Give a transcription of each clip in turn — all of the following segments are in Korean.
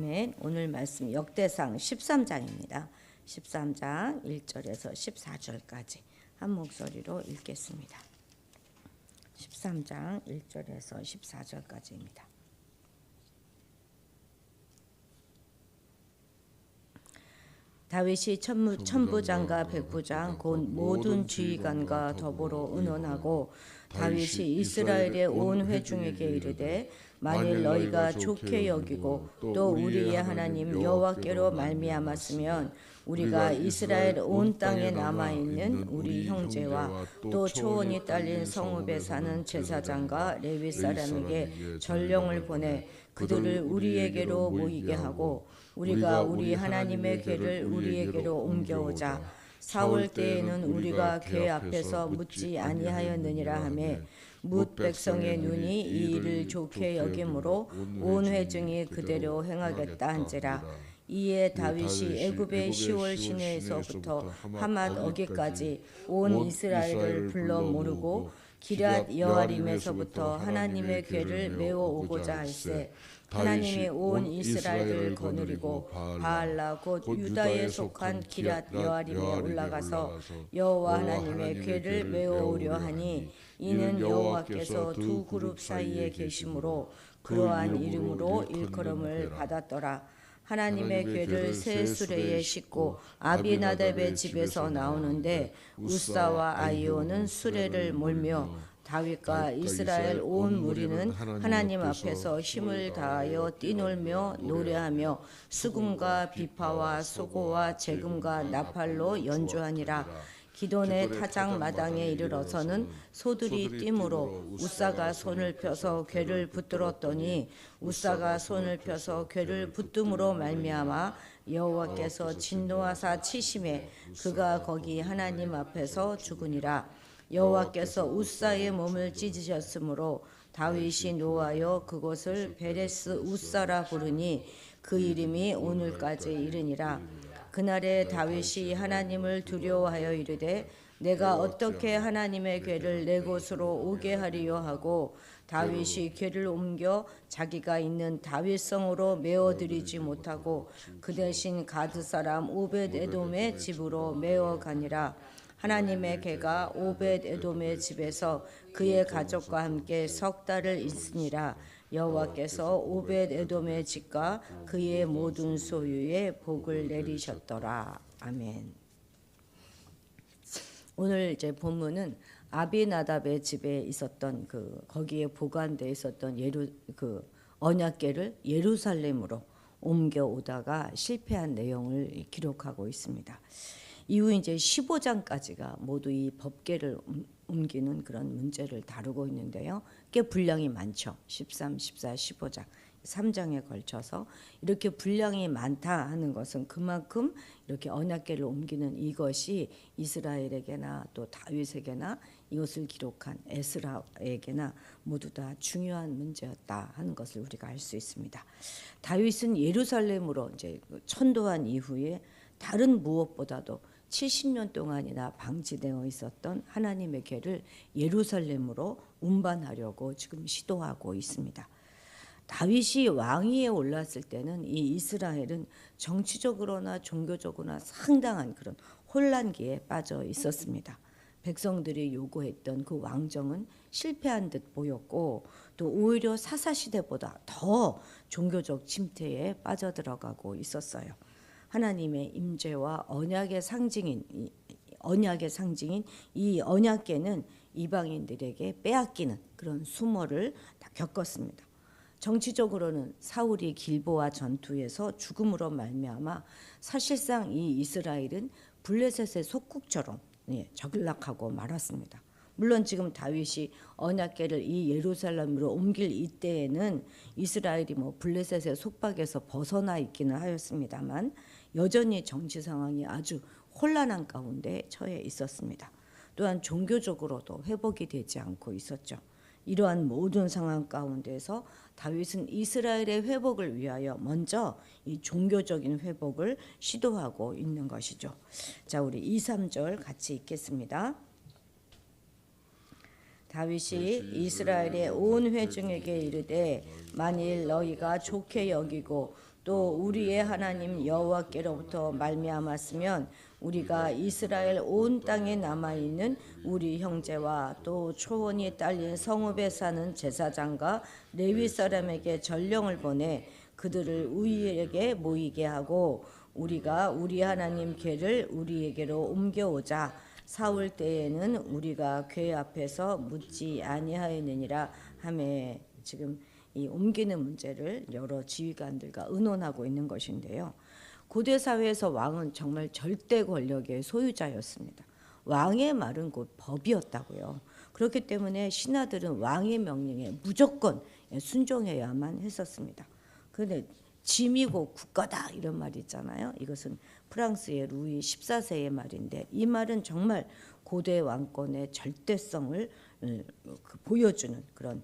오늘 말씀 역대상 13장입니다. 13장 1절에서 14절까지 한 목소리로 읽겠습니다. 13장 1절에서 14절까지입니다. 다윗이 천부장과 백부장 곧 모든 지휘관과 더불어 의논하고 다윗이 이스라엘의 온 회중에게 이르되 만일 너희가 좋게 여기고 또 우리의 하나님 여호와께로 말미암았으면 우리가 이스라엘 온 땅에 남아있는 우리 형제와 또 초원이 딸린 성읍에 사는 제사장과 레위 사람에게 전령을 보내 그들을 우리에게로 모이게 하고 우리가 우리 하나님의 궤를 우리에게로 옮겨오자. 사울 때에는 우리가 궤 앞에서 묻지 아니하였느니라 하매 뭇 백성의 눈이 이 일을 좋게 여김으로 온 회중이 그대로 행하겠다 한지라. 이에 다윗이 애굽의 시월 시내에서부터 하맛 어기까지 온 이스라엘을 불러 모르고 기럇 여아림에서부터 하나님의 궤를 메워 오고자 할세. 하나님이 온 이스라엘을 거느리고 바알라 곧 유다에 속한 기럇 여아림에 올라가서 여호와 하나님의 궤를 메워오려 하니 이는 여호와께서 두 그룹 사이에 계심으로 그러한 이름으로 일컬음을 받았더라. 하나님의 궤를 새 수레에 싣고 아비나답의 집에서 나오는데 우사와 아이오는 수레를 몰며 다윗과 이스라엘 온 무리는 하나님 앞에서 힘을 다하여 뛰놀며 노래하며 수금과 비파와 소고와 재금과 나팔로 연주하니라. 기돈의 타작 마당에 이르러서는 소들이 뛰므로 우사가 손을 펴서 궤를 붙들었더니 우사가 손을 펴서 궤를 붙듦으로 말미암아 여호와께서 진노하사 치심에 그가 거기 하나님 앞에서 죽으니라. 여호와께서 우사의 몸을 찢으셨으므로 다윗이 노하여 그곳을 베레스 우사라 부르니 그 이름이 오늘까지 이르니라. 그날에 다윗이 하나님을 두려워하여 이르되 내가 어떻게 하나님의 궤를 내 곳으로 오게 하리요 하고 다윗이 궤를 옮겨 자기가 있는 다윗성으로 메어들이지 못하고 그 대신 가드 사람 오벳 에돔의 집으로 메어 가니라. 하나님의 궤가 오벳 에돔의 집에서 그의 가족과 함께 석 달을 있으니라. 여호와께서 오벳 에돔의 집과 그의 모든 소유에 복을 내리셨더라. 아멘. 오늘 이제 본문은 아비나답의 집에 있었던 거기에 보관돼 있었던 언약궤를 예루살렘으로 옮겨 오다가 실패한 내용을 기록하고 있습니다. 이후 이제 15장까지가 모두 이 법궤를 옮기는 그런 문제를 다루고 있는데요. 꽤 분량이 많죠. 13, 14, 15장 3장에 걸쳐서 이렇게 분량이 많다 하는 것은 그만큼 이렇게 언약궤를 옮기는 이것이 이스라엘에게나 또 다윗에게나 이것을 기록한 에스라에게나 모두 다 중요한 문제였다 하는 것을 우리가 알 수 있습니다. 다윗은 예루살렘으로 이제 천도한 이후에 다른 무엇보다도 70년 동안이나 방치되어 있었던 하나님의 궤를 예루살렘으로 운반하려고 지금 시도하고 있습니다. 다윗이 왕위에 올랐을 때는 이 이스라엘은 정치적으로나 종교적으로나 상당한 그런 혼란기에 빠져 있었습니다. 백성들이 요구했던 그 왕정은 실패한 듯 보였고 또 오히려 사사시대보다 더 종교적 침체에 빠져들어가고 있었어요. 하나님의 임재와 언약의 상징인 이 언약궤는 이방인들에게 빼앗기는 그런 수모를 다 겪었습니다. 정치적으로는 사울이 길보아 전투에서 죽음으로 말미암아 사실상 이 이스라엘은 블레셋의 속국처럼 전락하고 말았습니다. 물론 지금 다윗이 언약궤를 이 예루살렘으로 옮길 이때에는 이스라엘이 블레셋의 속박에서 벗어나 있기는 하였습니다만 여전히 정치 상황이 아주 혼란한 가운데 처해 있었습니다. 또한 종교적으로도 회복이 되지 않고 있었죠. 이러한 모든 상황 가운데서 다윗은 이스라엘의 회복을 위하여 먼저 이 종교적인 회복을 시도하고 있는 것이죠. 자, 우리 2, 3절 같이 읽겠습니다. 다윗이 이스라엘의 온 회중에게 이르되 만일 너희가 좋게 여기고 또 우리의 하나님 여호와께로부터 말미암았으면 우리가 이스라엘 온 땅에 남아 있는 우리 형제와 또 초원이 딸린 성읍에 사는 제사장과 레위 사람에게 전령을 보내 그들을 우리에게 모이게 하고 우리가 우리 하나님 궤를 우리에게로 옮겨오자. 사울 때에는 우리가 궤 앞에서 묻지 아니하였느니라 하매. 지금 이 옮기는 문제를 여러 지휘관들과 의논하고 있는 것인데요. 고대 사회에서 왕은 정말 절대 권력의 소유자였습니다. 왕의 말은 곧 법이었다고요. 그렇기 때문에 신하들은 왕의 명령에 무조건 순종해야만 했었습니다. 그런데 짐이고 국가다 이런 말이 있잖아요. 이것은 프랑스의 루이 14세의 말인데 이 말은 정말 고대 왕권의 절대성을 보여주는 그런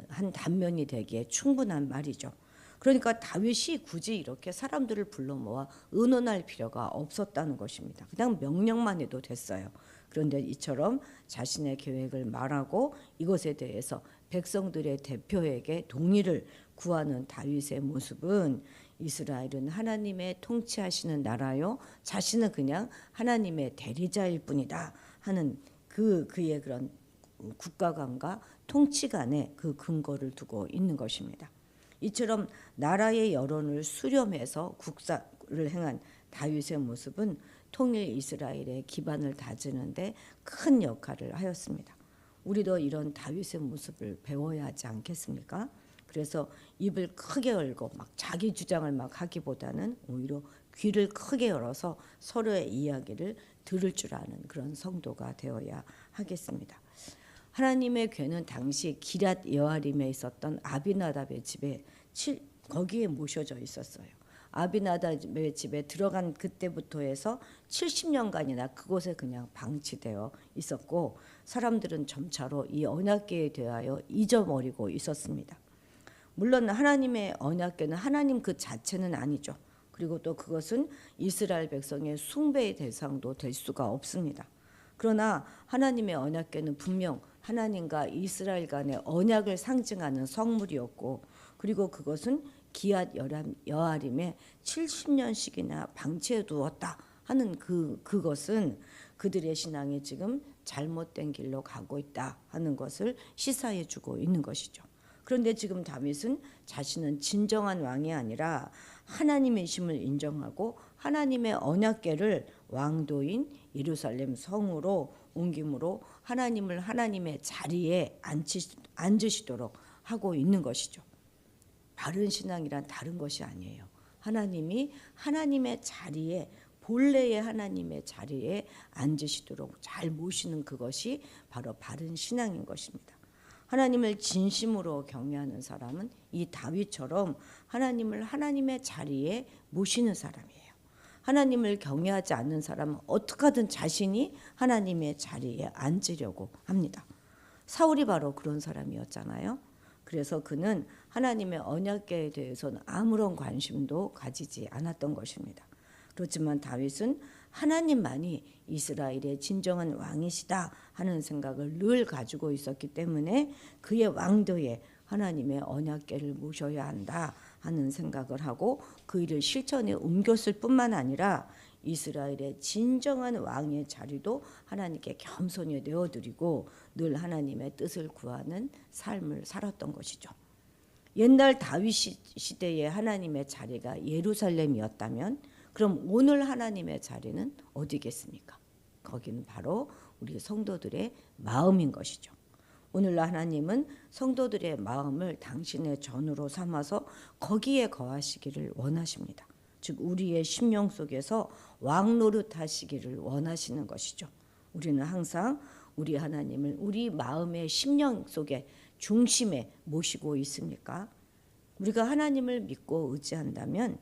한 단면이 되기에 충분한 말이죠. 그러니까 다윗이 굳이 이렇게 사람들을 불러 모아 의논할 필요가 없었다는 것입니다. 그냥 명령만 해도 됐어요. 그런데 이처럼 자신의 계획을 말하고 이것에 대해서 백성들의 대표에게 동의를 구하는 다윗의 모습은 이스라엘은 하나님의 통치하시는 나라요, 자신은 그냥 하나님의 대리자일 뿐이다 하는 그의 그런 국가관과 통치관의 그 근거를 두고 있는 것입니다. 이처럼 나라의 여론을 수렴해서 국사를 행한 다윗의 모습은 통일 이스라엘의 기반을 다지는데 큰 역할을 하였습니다. 우리도 이런 다윗의 모습을 배워야 하지 않겠습니까? 그래서 입을 크게 열고 막 자기 주장을 막 하기보다는 오히려 귀를 크게 열어서 서로의 이야기를 들을 줄 아는 그런 성도가 되어야 하겠습니다. 하나님의 궤는 당시 기랏 여아림에 있었던 아비나답의 집에 거기에 모셔져 있었어요. 아비나답의 집에 들어간 그때부터 해서 70년간이나 그곳에 그냥 방치되어 있었고 사람들은 점차로 이 언약궤에 대하여 잊어버리고 있었습니다. 물론 하나님의 언약궤는 하나님 그 자체는 아니죠. 그리고 또 그것은 이스라엘 백성의 숭배의 대상도 될 수가 없습니다. 그러나 하나님의 언약궤는 분명 하나님과 이스라엘 간의 언약을 상징하는 성물이었고 그리고 그것은 기앗 여아림에 70년씩이나 방치해 두었다 하는 그것은 그들의 신앙이 지금 잘못된 길로 가고 있다 하는 것을 시사해 주고 있는 것이죠. 그런데 지금 다윗은 자신은 진정한 왕이 아니라 하나님이심을 인정하고 하나님의 언약궤를 왕도인 예루살렘 성으로 옮김으로 하나님을 하나님의 자리에 앉으시도록 하고 있는 것이죠. 바른 신앙이란 다른 것이 아니에요. 하나님이 하나님의 자리에 본래의 하나님의 자리에 앉으시도록 잘 모시는 그것이 바로 바른 신앙인 것입니다. 하나님을 진심으로 경외하는 사람은 이 다윗처럼 하나님을 하나님의 자리에 모시는 사람이에요. 하나님을 경외하지 않는 사람은 어떻게 하든 자신이 하나님의 자리에 앉으려고 합니다. 사울이 바로 그런 사람이었잖아요. 그래서 그는 하나님의 언약궤에 대해서는 아무런 관심도 가지지 않았던 것입니다. 그렇지만 다윗은 하나님만이 이스라엘의 진정한 왕이시다 하는 생각을 늘 가지고 있었기 때문에 그의 왕도에 하나님의 언약궤를 모셔야 한다 하는 생각을 하고 그 일을 실천에 옮겼을 뿐만 아니라 이스라엘의 진정한 왕의 자리도 하나님께 겸손히 내어드리고 늘 하나님의 뜻을 구하는 삶을 살았던 것이죠. 옛날 다윗 시대의 하나님의 자리가 예루살렘이었다면 그럼 오늘 하나님의 자리는 어디겠습니까? 거기는 바로 우리 성도들의 마음인 것이죠. 오늘날 하나님은 성도들의 마음을 당신의 전으로 삼아서 거기에 거하시기를 원하십니다. 즉 우리의 심령 속에서 왕 노릇하시기를 원하시는 것이죠. 우리는 항상 우리 하나님을 우리 마음의 심령 속에 중심에 모시고 있습니까? 우리가 하나님을 믿고 의지한다면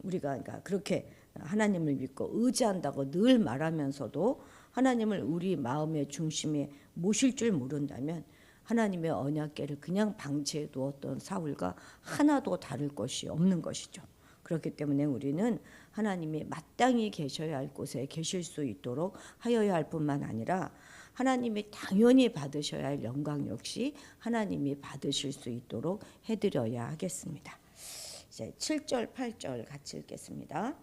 우리가 그러니까 그렇게 하나님을 믿고 의지한다고 늘 말하면서도 하나님을 우리 마음의 중심에 모실 줄 모른다면 하나님의 언약궤를 그냥 방치해 두었던 사울과 하나도 다를 것이 없는 것이죠. 그렇기 때문에 우리는 하나님이 마땅히 계셔야 할 곳에 계실 수 있도록 하여야 할 뿐만 아니라 하나님이 당연히 받으셔야 할 영광 역시 하나님이 받으실 수 있도록 해드려야 하겠습니다. 이제 7절 8절 같이 읽겠습니다.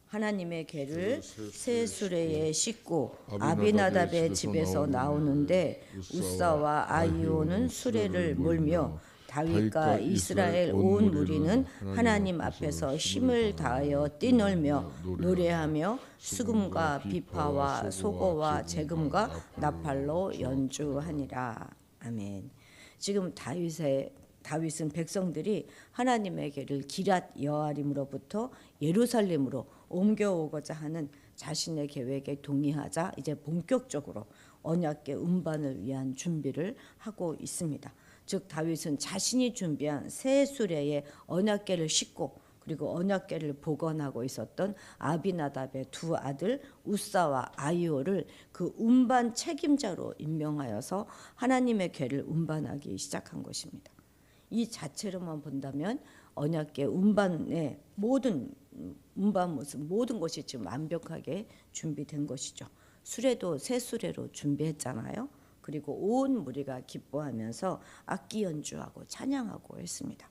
하나님의 궤를 새 수레에 싣고 아비나답의 집에서 나오는데 우사와 아히오는 수레를 몰며 다윗과 이스라엘 온 무리는 하나님 앞에서 힘을 다하여 뛰놀며 노래하며 수금과 비파와 소고와 재금과 나팔로 연주하니라. 아멘. 지금 다윗은 백성들이 하나님의 궤를 기랏 여아림으로부터 예루살렘으로 옮겨오고자 하는 자신의 계획에 동의하자 이제 본격적으로 언약궤 운반을 위한 준비를 하고 있습니다. 즉 다윗은 자신이 준비한 새 수레에 언약궤를 싣고 그리고 언약궤를 복원하고 있었던 아비나답의 두 아들 우사와 아히오를 그 운반 책임자로 임명하여서 하나님의 궤를 운반하기 시작한 것입니다. 이 자체로만 본다면 언약궤 운반의 모든 운반 모습 모든 것이 지금 완벽하게 준비된 것이죠. 수레도 새 수레로 준비했잖아요. 그리고 온 무리가 기뻐하면서 악기 연주하고 찬양하고 했습니다.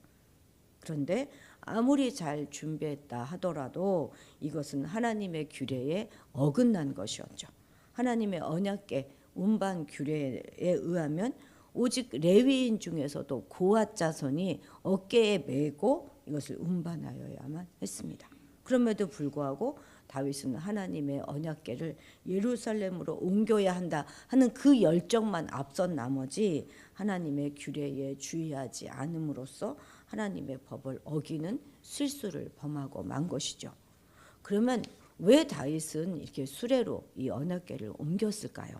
그런데 아무리 잘 준비했다 하더라도 이것은 하나님의 규례에 어긋난 것이었죠. 하나님의 언약궤 운반 규례에 의하면 오직 레위인 중에서도 고앗 자손이 어깨에 메고 이것을 운반하여야만 했습니다. 그럼에도 불구하고 다윗은 하나님의 언약궤를 예루살렘으로 옮겨야 한다 하는 그 열정만 앞선 나머지 하나님의 규례에 주의하지 않음으로써 하나님의 법을 어기는 실수를 범하고 만 것이죠. 그러면 왜 다윗은 이렇게 수레로 이 언약궤를 옮겼을까요?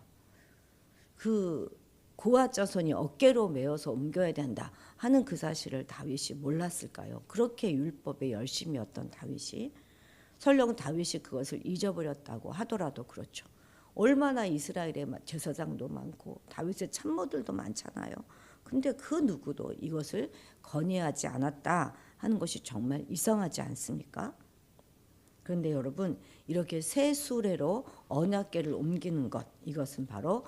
그 고앗 자손이 어깨로 메어서 옮겨야 된다 하는 그 사실을 다윗이 몰랐을까요? 그렇게 율법에 열심이었던 다윗이 설령 다윗이 그것을 잊어버렸다고 하더라도 그렇죠. 얼마나 이스라엘에 제사장도 많고 다윗의 참모들도 많잖아요. 근데 그 누구도 이것을 건의하지 않았다 하는 것이 정말 이상하지 않습니까? 그런데 여러분 이렇게 새 수레로 언약궤를 옮기는 것 이것은 바로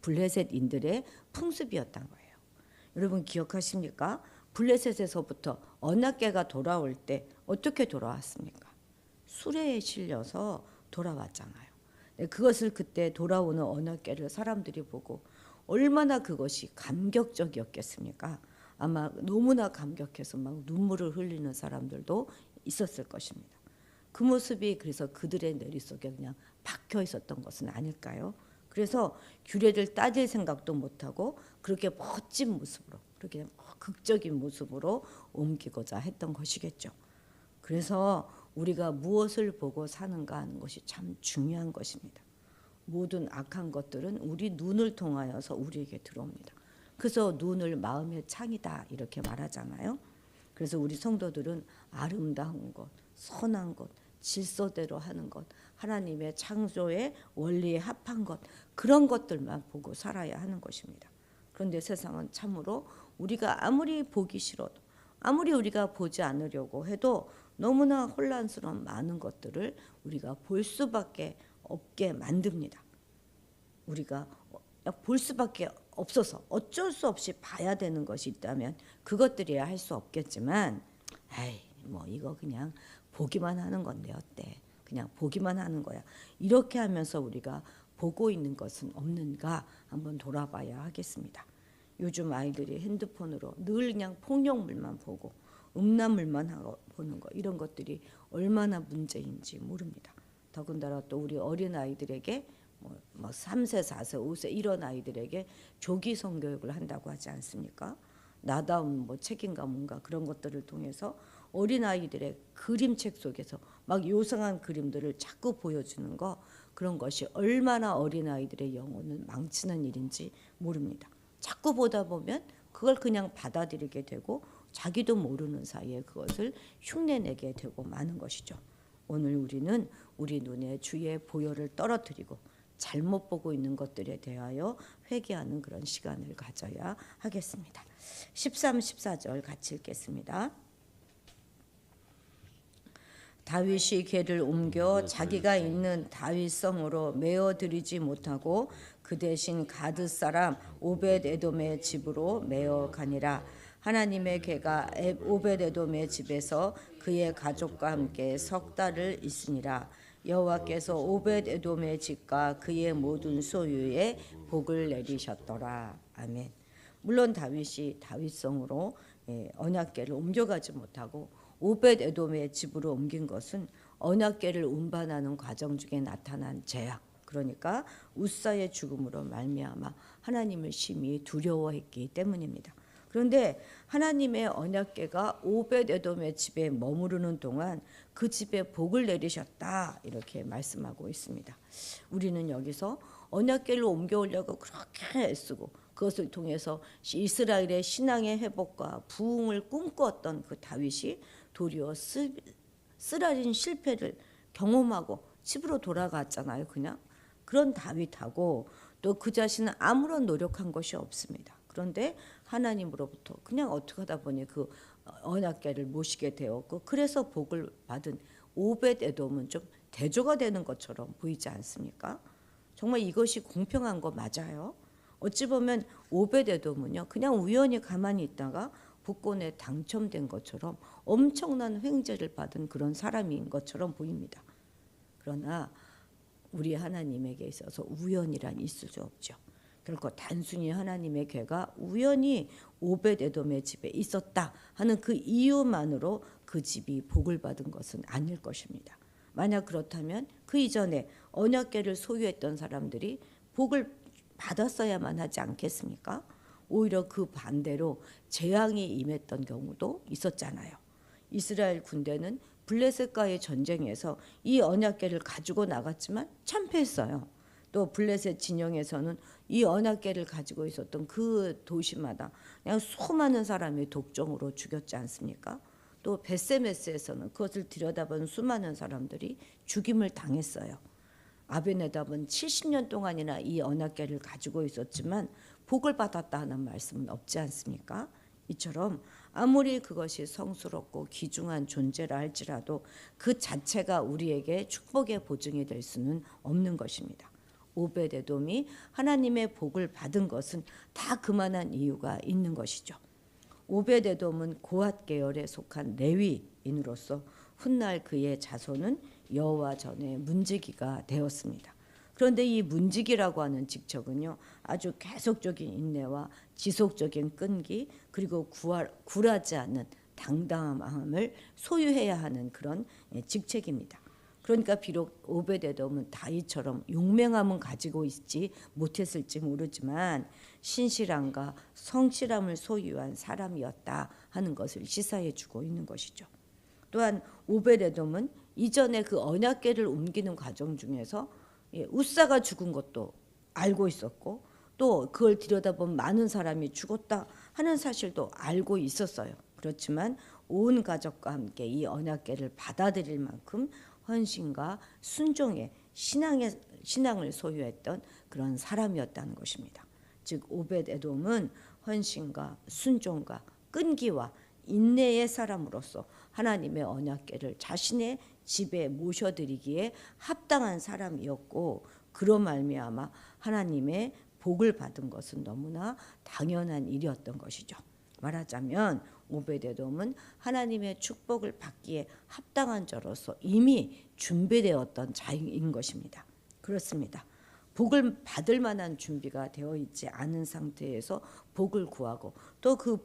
블레셋인들의 풍습이었던 거예요. 여러분 기억하십니까? 블레셋에서부터 언약궤가 돌아올 때 어떻게 돌아왔습니까? 수레에 실려서 돌아왔잖아요. 그것을 그때 돌아오는 언약궤를 사람들이 보고 얼마나 그것이 감격적이었겠습니까? 아마 너무나 감격해서 막 눈물을 흘리는 사람들도 있었을 것입니다. 그 모습이 그래서 그들의 뇌리 속에 그냥 박혀 있었던 것은 아닐까요? 그래서 규례를 따질 생각도 못하고 그렇게 멋진 모습으로 그렇게 극적인 모습으로 옮기고자 했던 것이겠죠. 그래서 우리가 무엇을 보고 사는가 하는 것이 참 중요한 것입니다. 모든 악한 것들은 우리 눈을 통하여서 우리에게 들어옵니다. 그래서 눈을 마음의 창이다 이렇게 말하잖아요. 그래서 우리 성도들은 아름다운 것, 선한 것, 질서대로 하는 것, 하나님의 창조의 원리에 합한 것 그런 것들만 보고 살아야 하는 것입니다. 그런데 세상은 참으로 우리가 아무리 보기 싫어도 아무리 우리가 보지 않으려고 해도 너무나 혼란스러운 많은 것들을 우리가 볼 수밖에 없게 만듭니다. 우리가 볼 수밖에 없어서 어쩔 수 없이 봐야 되는 것이 있다면 그것들이야 할 수 없겠지만 아이 뭐 이거 그냥 보기만 하는 건데 어때? 그냥 보기만 하는 거야. 이렇게 하면서 우리가 보고 있는 것은 없는가 한번 돌아봐야 하겠습니다. 요즘 아이들이 핸드폰으로 늘 그냥 폭력물만 보고 음란물만 보는 거 이런 것들이 얼마나 문제인지 모릅니다. 더군다나 또 우리 어린 아이들에게 뭐 3세, 4세, 5세 이런 아이들에게 조기 성교육을 한다고 하지 않습니까? 나다운 뭐 책임감 뭔가 그런 것들을 통해서 어린 아이들의 그림책 속에서 막 요상한 그림들을 자꾸 보여주는 거 그런 것이 얼마나 어린 아이들의 영혼을 망치는 일인지 모릅니다. 자꾸 보다 보면 그걸 그냥 받아들이게 되고 자기도 모르는 사이에 그것을 흉내내게 되고 마는 것이죠. 오늘 우리는 우리 눈에 주의 보혈을 떨어뜨리고 잘못 보고 있는 것들에 대하여 회개하는 그런 시간을 가져야 하겠습니다. 13, 14절 같이 읽겠습니다. 다윗이 궤를 옮겨 자기가 있는 다윗성으로 메어들이지 못하고 그 대신 가드 사람 오벳 에돔의 집으로 메어 가니라. 하나님의 괴가 오벳에돔의 집에서 그의 가족과 함께 석 달을 있으니라. 여호와께서 오벳에돔의 집과 그의 모든 소유에 복을 내리셨더라. 아멘. 물론 다윗이 다윗성으로 언약궤를 옮겨가지 못하고 오벳에돔의 집으로 옮긴 것은 언약궤를 운반하는 과정 중에 나타난 재앙, 그러니까 우사의 죽음으로 말미암아 하나님을 심히 두려워했기 때문입니다. 그런데 하나님의 언약궤가 오벳에돔의 집에 머무르는 동안 그 집에 복을 내리셨다, 이렇게 말씀하고 있습니다. 우리는 여기서 언약궤를 옮겨오려고 그렇게 애쓰고 그것을 통해서 이스라엘의 신앙의 회복과 부흥을 꿈꾸었던 그 다윗이 도리어 쓰라린 실패를 경험하고 집으로 돌아갔잖아요. 그냥 그런 다윗하고 또 그 자신은 아무런 노력한 것이 없습니다. 그런데 하나님으로부터 그냥 어떻게 하다 보니 그 언약궤를 모시게 되었고, 그래서 복을 받은 오벳에돔은 좀 대조가 되는 것처럼 보이지 않습니까? 정말 이것이 공평한 거 맞아요? 어찌 보면 오벳에돔은요, 그냥 우연히 가만히 있다가 복권에 당첨된 것처럼 엄청난 횡재를 받은 그런 사람인 것처럼 보입니다. 그러나 우리 하나님에게 있어서 우연이란 있을 수 없죠. 결코 단순히 하나님의 괴가 우연히 오벳에돔의 집에 있었다 하는 그 이유만으로 그 집이 복을 받은 것은 아닐 것입니다. 만약 그렇다면 그 이전에 언약궤를 소유했던 사람들이 복을 받았어야만 하지 않겠습니까? 오히려 그 반대로 재앙이 임했던 경우도 있었잖아요. 이스라엘 군대는 블레셋과의 전쟁에서 이 언약궤를 가지고 나갔지만 참패했어요. 또 블레셋 진영에서는 이 언약궤를 가지고 있었던 그 도시마다 그냥 수많은 사람이 독종으로 죽였지 않습니까? 또 벳세메스에서는 그것을 들여다본 수많은 사람들이 죽임을 당했어요. 아벤에답은 70년 동안이나 이 언약궤를 가지고 있었지만 복을 받았다 하는 말씀은 없지 않습니까? 이처럼 아무리 그것이 성스럽고 귀중한 존재라 할지라도 그 자체가 우리에게 축복의 보증이 될 수는 없는 것입니다. 오벳에돔이 하나님의 복을 받은 것은 다 그만한 이유가 있는 것이죠. 오벳에돔은 고핫 계열에 속한 레위인으로서 훗날 그의 자손은 여호와 전에 문지기가 되었습니다. 그런데 이 문지기라고 하는 직책은요, 아주 계속적인 인내와 지속적인 끈기, 그리고 굴하지 않는 당당함을 소유해야 하는 그런 직책입니다. 그러니까 비록 오벳에돔은 다윗처럼 용맹함은 가지고 있지 못했을지 모르지만 신실함과 성실함을 소유한 사람이었다 하는 것을 시사해 주고 있는 것이죠. 또한 오벳에돔은 이전에 그 언약궤를 옮기는 과정 중에서 우사가 죽은 것도 알고 있었고, 또 그걸 들여다본 많은 사람이 죽었다 하는 사실도 알고 있었어요. 그렇지만 온 가족과 함께 이 언약궤를 받아들일 만큼 헌신과 순종의 신앙을 소유했던 그런 사람이었다는 것입니다. 즉 오벳에돔은 헌신과 순종과 끈기와 인내의 사람으로서 하나님의 언약궤를 자신의 집에 모셔드리기에 합당한 사람이었고, 그로 말미암아 하나님의 복을 받은 것은 너무나 당연한 일이었던 것이죠. 말하자면 오벳에돔은 하나님의 축복을 받기에 합당한 자로서 이미 준비되었던 자인 것입니다. 그렇습니다. 복을 받을 만한 준비가 되어 있지 않은 상태에서 복을 구하고 또 그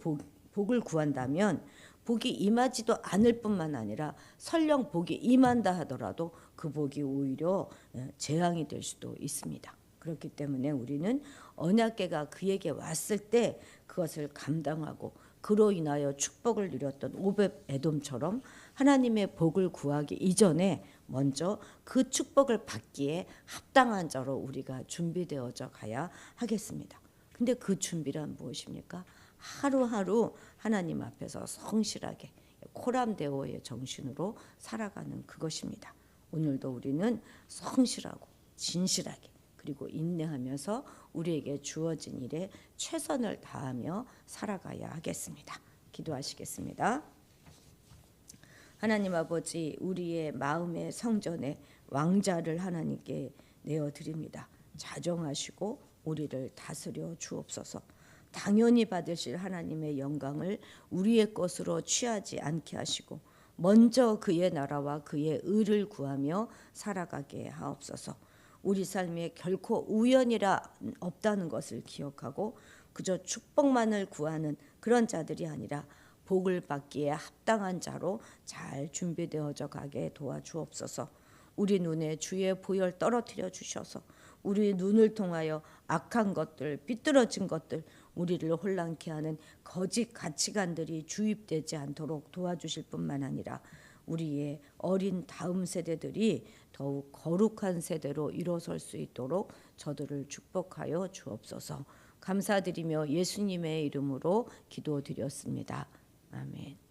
복을 구한다면 복이 임하지도 않을 뿐만 아니라 설령 복이 임한다 하더라도 그 복이 오히려 재앙이 될 수도 있습니다. 그렇기 때문에 우리는 언약궤가 그에게 왔을 때 그것을 감당하고 그로 인하여 축복을 누렸던 오벳에돔처럼 하나님의 복을 구하기 이전에 먼저 그 축복을 받기에 합당한 자로 우리가 준비되어져 가야 하겠습니다. 근데 그 준비란 무엇입니까? 하루하루 하나님 앞에서 성실하게 코람데오의 정신으로 살아가는 그것입니다. 오늘도 우리는 성실하고 진실하게 그리고 인내하면서 우리에게 주어진 일에 최선을 다하며 살아가야 하겠습니다. 기도하시겠습니다. 하나님 아버지, 우리의 마음의 성전에 왕자를 하나님께 내어드립니다. 자정하시고 우리를 다스려 주옵소서. 당연히 받으실 하나님의 영광을 우리의 것으로 취하지 않게 하시고 먼저 그의 나라와 그의 의를 구하며 살아가게 하옵소서. 우리 삶에 결코 우연이라 없다는 것을 기억하고 그저 축복만을 구하는 그런 자들이 아니라 복을 받기에 합당한 자로 잘 준비되어져 가게 도와주옵소서. 우리 눈에 주의 보혈 떨어뜨려 주셔서 우리 눈을 통하여 악한 것들, 삐뚤어진 것들, 우리를 혼란케 하는 거짓 가치관들이 주입되지 않도록 도와주실 뿐만 아니라 우리의 어린 다음 세대들이 더욱 거룩한 세대로 일어설 수 있도록 저들을 축복하여 주옵소서. 감사드리며 예수님의 이름으로 기도드렸습니다. 아멘.